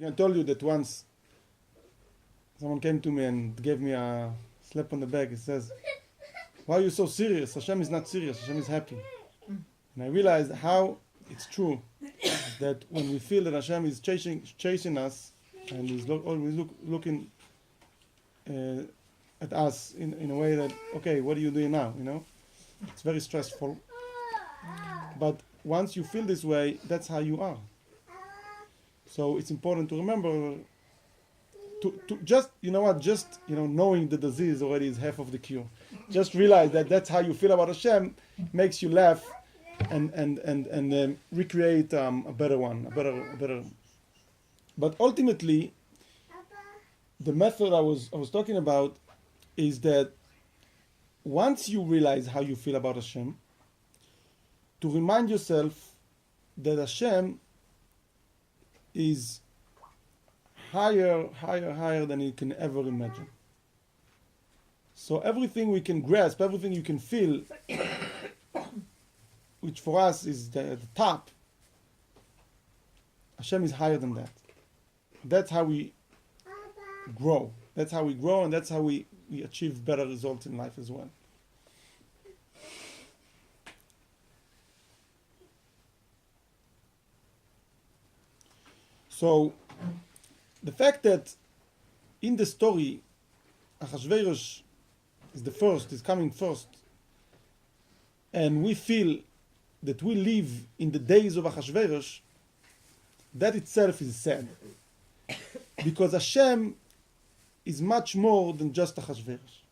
I told you that once someone came to me and gave me a slap on the back. He says, "Why are you so serious? Hashem is not serious. Hashem is happy." And I realized how it's true that when we feel that Hashem is chasing us and is always looking at us in a way that, okay, what are you doing now? You know, it's very stressful. But once you feel this way, that's how you are. So it's important to remember to just, you know what, just, you know, knowing the disease already is half of the cure. Just realize that that's how you feel about Hashem, makes you laugh and recreate a better one, a better. But ultimately, the method I was talking about is that once you realize how you feel about Hashem, to remind yourself that Hashem is higher than you can ever imagine. So everything we can grasp, everything you can feel, which for us is the top, Hashem is higher than that. That's how we grow. That's how we grow, and that's how we achieve better results in life as well. So, the fact that in the story, Achashverosh is coming first, and we feel that we live in the days of Achashverosh, that itself is sad. Because Hashem is much more than just Achashverosh.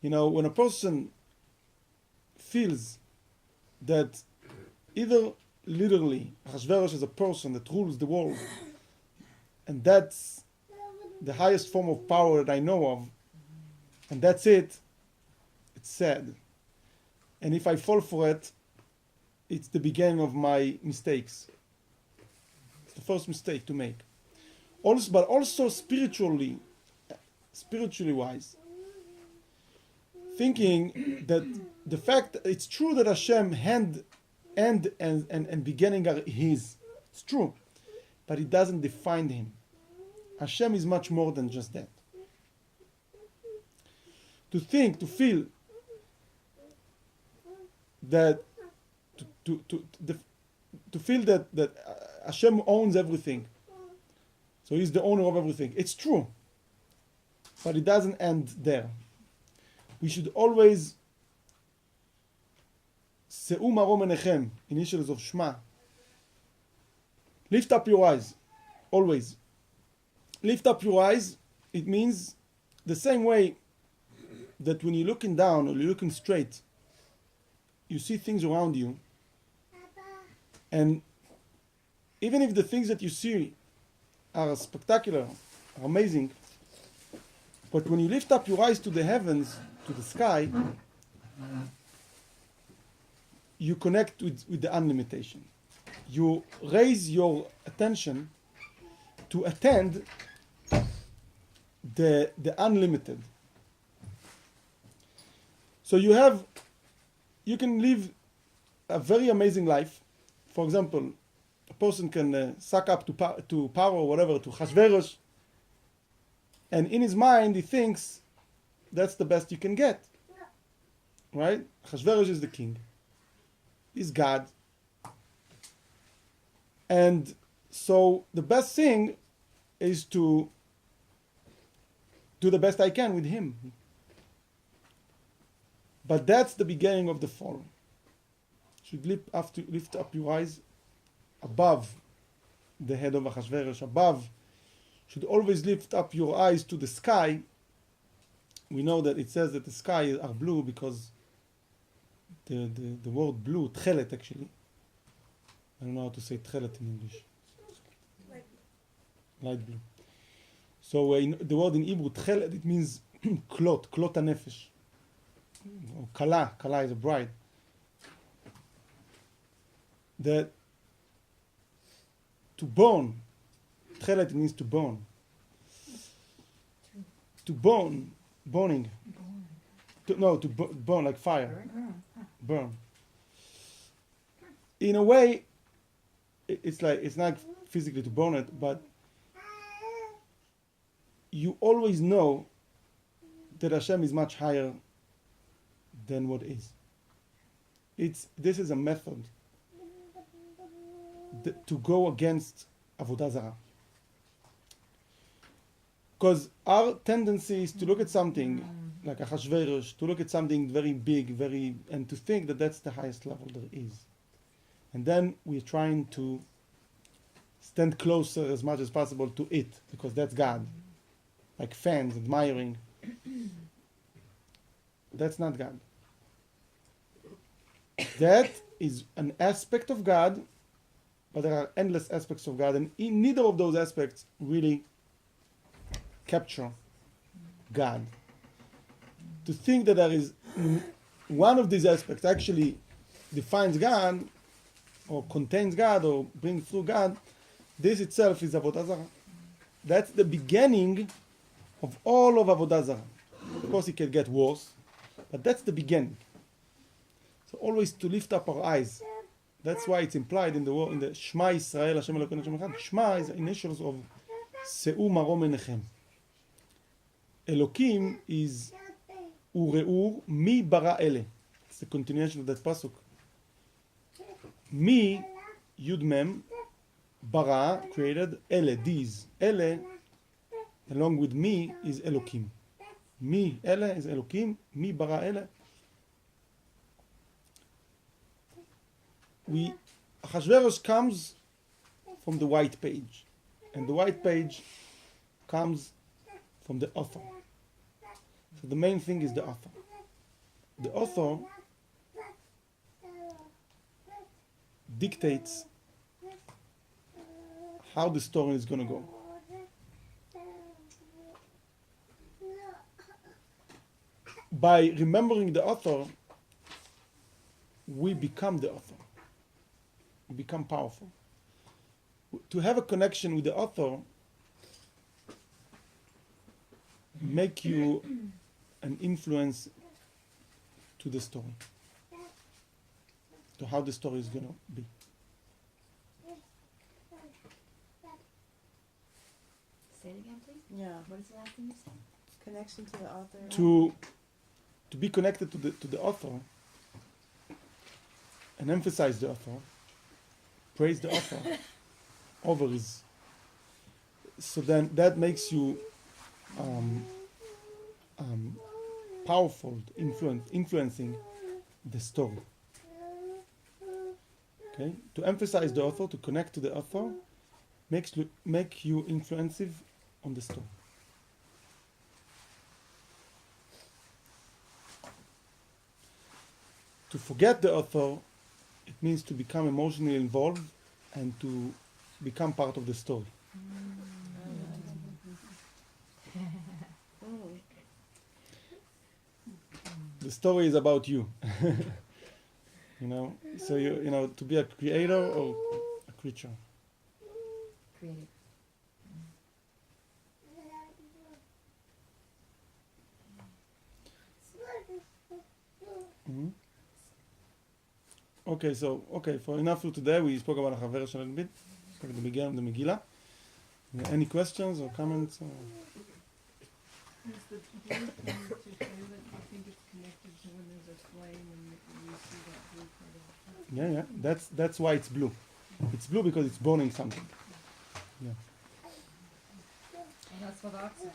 You know, when a person feels that either literally Achashverosh is a person that rules the world, and that's the highest form of power that I know of, and that's it, it's sad. And if I fall for it, it's the beginning of my mistakes. It's the first mistake to make. Also, but also spiritually wise, thinking that the fact that it's true that Hashem end and beginning are His. It's true. But it doesn't define Him. Hashem is much more than just that. To think, to feel that, to feel that Hashem owns everything. So He's the owner of everything. It's true. But it doesn't end there. We should always Se'u marom enechem, initials of Shema. Lift up your eyes. Always. Lift up your eyes, it means the same way that when you're looking down or you're looking straight, you see things around you. And even if the things that you see are spectacular, are amazing, but when you lift up your eyes to the heavens, to the sky, you connect with the unlimitation. You raise your attention to attend the unlimited. So you can live a very amazing life. For example, a person can suck up to power or whatever, to Chashverosh, and in his mind he thinks that's the best you can get. Right? Chashverosh is the king. He's God. And so the best thing is to do the best I can with him. But that's the beginning of the fall. You should lift up your eyes above the head of Achashverosh, above. Should always lift up your eyes to the sky. We know that it says that the sky are blue because the word blue, tchelet actually. I don't know how to say tchelet in English. Light blue. So the word in Hebrew, tchelet, it means klot hanefesh. Or kala is a bride. That to burn, tchelet means to burn. To burn, burning. To burn like fire. Burn. In a way, it's like physically to burn it, but you always know that Hashem is much higher than what is. This is a method to go against Avodah Zarah. Because our tendency is to look at something like Achashverosh, to look at something very big, and to think that that's the highest level there is. And then we're trying to stand closer as much as possible to it, because that's God. Like fans admiring. That's not God. That is an aspect of God, but there are endless aspects of God, and neither of those aspects really capture God. To think that there is one of these aspects actually defines God, or contains God, or brings through God, this itself is Avodah Zarah. That's the beginning of all of Avodah Zarah. Of course, it can get worse, but that's the beginning. So always to lift up our eyes. That's why it's implied in the Shema Yisrael, Hashem Elokeinu Hashem Echad. Shema is the initials of Se'u Marom Enechem. Elokim is Ureu mi bara ele. It's the continuation of that pasuk. Mi, Yud Mem, bara, created, ele, these. Ele, along with me, is Elokim. Mi, ele, is Elokim. Mi, bara, ele. Achashverosh comes from the white page. And the white page comes from the author. So the main thing is the author. The author dictates how the story is going to go. By remembering the author, we become the author. We become powerful. To have a connection with the author make you an influence to the story, to how the story is going to be. Say it again, please. Yeah. What is the last thing you said? Connection to the author. To be connected to the author and emphasize the author, praise the author over his. So then that makes you powerful, influencing the story. Okay, to emphasize the author, to connect to the author, make you influensive on the story. To forget the author, it means to become emotionally involved and to become part of the story. The story is about you. So to be a creator or a creature. Creative. Mm-hmm. Okay, for enough for today, we spoke about Achashverosh a little bit. Spoke at the beginning of the Megillah. Any questions or comments? Is the blue thing to show that you think it's connected to when there's a flame and you see that blue part of it? Yeah. That's why it's blue. It's blue because it's burning something. Yeah. And that's what oxygen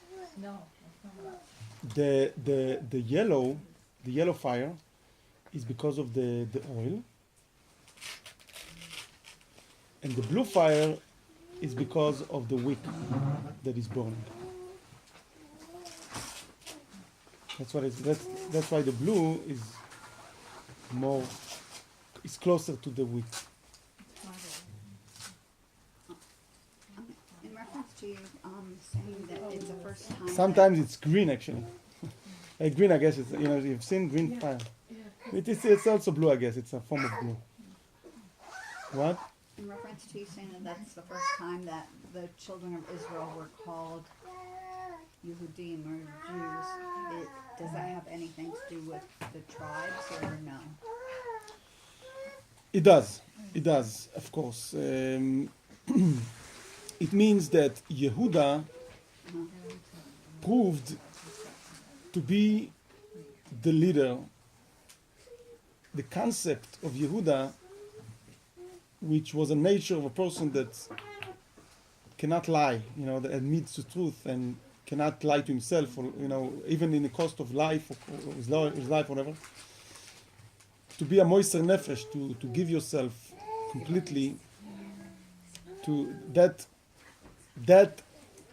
does. No, that's not what oxygen. The yellow fire is because of the oil, and the blue fire is because of the wick that is burning. That's why the blue is closer to the wick. In reference to you saying that it's the first time. Sometimes it's green actually. Green, I guess you've seen green fire. It's also blue, I guess. It's a form of blue. What? In reference to you saying that that's the first time that the children of Israel were called Yehudim or Jews, does that have anything to do with the tribes or no? It does. It does, of course. It means that Yehuda proved to be the leader. The concept of Yehuda, which was a nature of a person that cannot lie, that admits the truth and cannot lie to himself, or even in the cost of life or his life, whatever. To be a moiser nefesh, to give yourself completely to that. That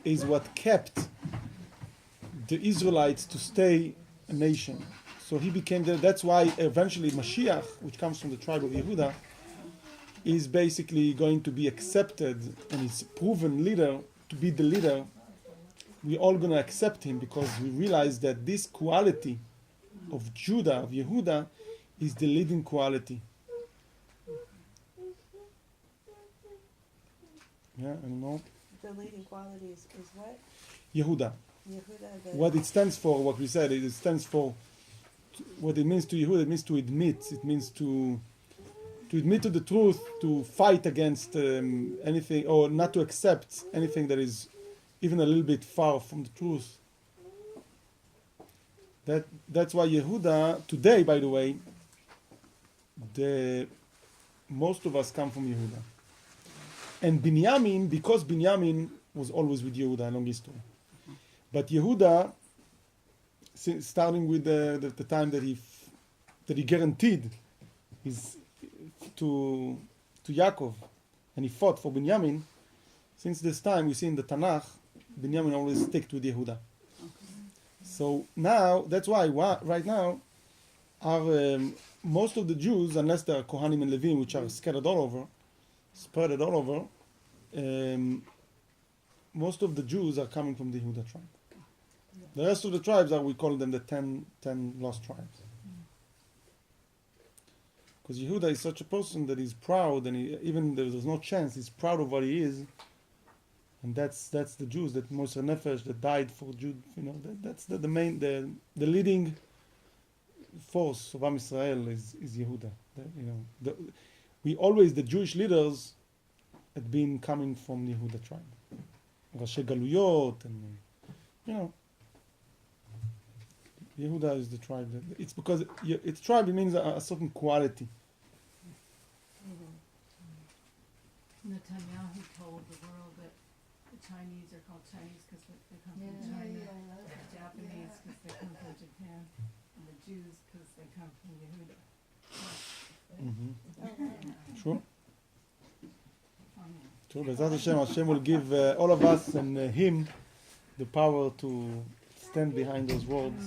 is what kept the Israelites to stay a nation. So he became that's why eventually Mashiach, which comes from the tribe of Yehuda, is basically going to be accepted and is proven leader to be the leader. We're all going to accept him because we realize that this quality of Judah, of Yehuda, is the leading quality. Yeah, I don't know. The leading quality is what? Yehuda. Yehuda. What it stands for, what we said, it stands for, what it means to Yehuda, it means to admit. It means to admit to the truth, to fight against anything, or not to accept anything that is even a little bit far from the truth. That's why Yehuda, today, by the way, most of us come from Yehuda. And Binyamin, because Binyamin was always with Yehuda, long history. But Yehuda, starting with the time that he guaranteed his to Yaakov, and he fought for Binyamin, since this time we see in the Tanakh, Binyamin always sticked with Yehuda. So now, that's why right now, most of the Jews, unless they are Kohanim and Levim, which are spread all over, most of the Jews are coming from the Yehuda tribe. The rest of the tribes we call them the 10 lost tribes. Because Yehuda is such a person that he's proud, and even there's no chance, he's proud of what he is. And that's the Jews, that Moser Nefesh, that died for Jude, that's the main, the leading force of Am Israel is Yehuda. The Jewish leaders had been coming from the Yehuda tribe. Rashi Galuyot, and Yehuda is the tribe. It's because it's tribe, it means a certain quality. Netanyahu told the world that the Chinese are called Chinese because they come from China, the Japanese because they come from Japan, and the Jews because they come from Yehuda. True. True. B'ezrat Hashem will give all of us and him the power to stand behind those words.